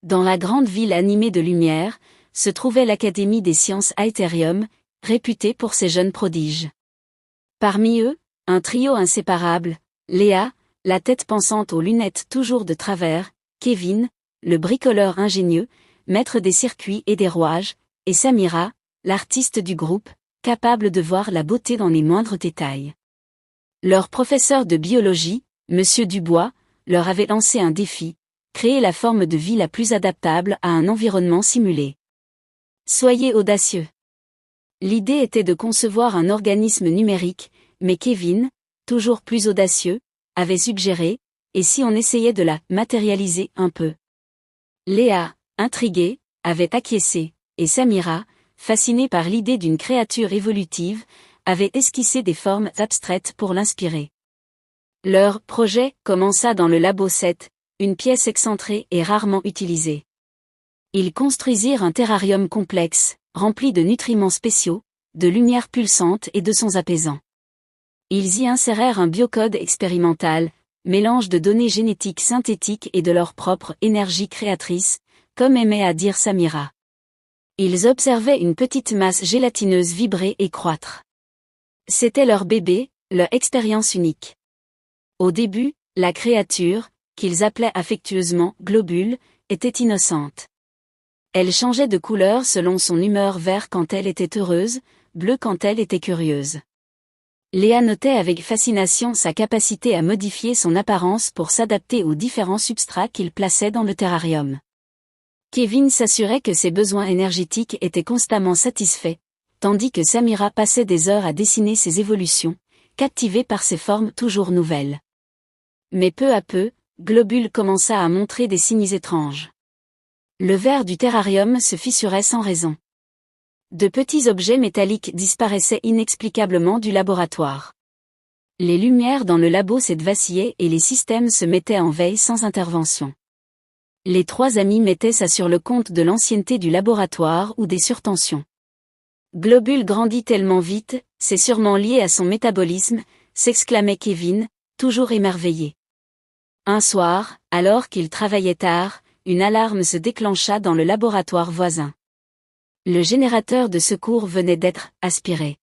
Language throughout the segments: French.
Dans la grande ville animée de lumière, se trouvait l'Académie des sciences Aetherium, réputée pour ses jeunes prodiges. Parmi eux, un trio inséparable, Léa, la tête pensante aux lunettes toujours de travers, Kevin, le bricoleur ingénieux, maître des circuits et des rouages, et Samira, l'artiste du groupe, capable de voir la beauté dans les moindres détails. Leur professeur de biologie, Monsieur Dubois, leur avait lancé un défi, créer la forme de vie la plus adaptable à un environnement simulé. Soyez audacieux. L'idée était de concevoir un organisme numérique, mais Kevin, toujours plus audacieux, avait suggéré, et si on essayait de la matérialiser un peu? Léa, intriguée, avait acquiescé, et Samira, fascinée par l'idée d'une créature évolutive, avait esquissé des formes abstraites pour l'inspirer. Leur projet commença dans le labo 7, une pièce excentrée et rarement utilisée. Ils construisirent un terrarium complexe, rempli de nutriments spéciaux, de lumière pulsante et de sons apaisants. Ils y insérèrent un biocode expérimental, mélange de données génétiques synthétiques et de leur propre énergie créatrice, comme aimait à dire Samira. Ils observaient une petite masse gélatineuse vibrer et croître. C'était leur bébé, leur expérience unique. Au début, la créature, qu'ils appelaient affectueusement Globule, était innocente. Elle changeait de couleur selon son humeur, vert quand elle était heureuse, bleu quand elle était curieuse. Léa notait avec fascination sa capacité à modifier son apparence pour s'adapter aux différents substrats qu'il plaçait dans le terrarium. Kevin s'assurait que ses besoins énergétiques étaient constamment satisfaits, tandis que Samira passait des heures à dessiner ses évolutions, captivée par ses formes toujours nouvelles. Mais peu à peu, Globule commença à montrer des signes étranges. Le verre du terrarium se fissurait sans raison. De petits objets métalliques disparaissaient inexplicablement du laboratoire. Les lumières dans le labo vacillaient et les systèmes se mettaient en veille sans intervention. Les trois amis mettaient ça sur le compte de l'ancienneté du laboratoire ou des surtensions. Globule grandit tellement vite, c'est sûrement lié à son métabolisme, s'exclamait Kevin, toujours émerveillé. Un soir, alors qu'il travaillait tard, une alarme se déclencha dans le laboratoire voisin. Le générateur de secours venait d'être aspiré.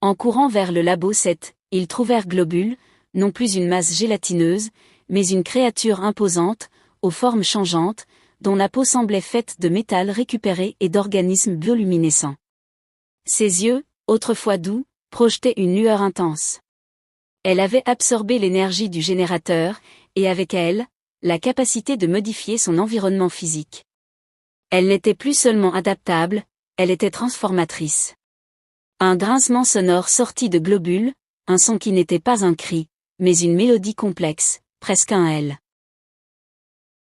En courant vers le labo 7, ils trouvèrent Globule, non plus une masse gélatineuse, mais une créature imposante, aux formes changeantes, dont la peau semblait faite de métal récupéré et d'organismes bioluminescents. Ses yeux, autrefois doux, projetaient une lueur intense. Elle avait absorbé l'énergie du générateur, et avec elle, la capacité de modifier son environnement physique. Elle n'était plus seulement adaptable, elle était transformatrice. Un grincement sonore sortit de Globule, un son qui n'était pas un cri, mais une mélodie complexe, presque un L.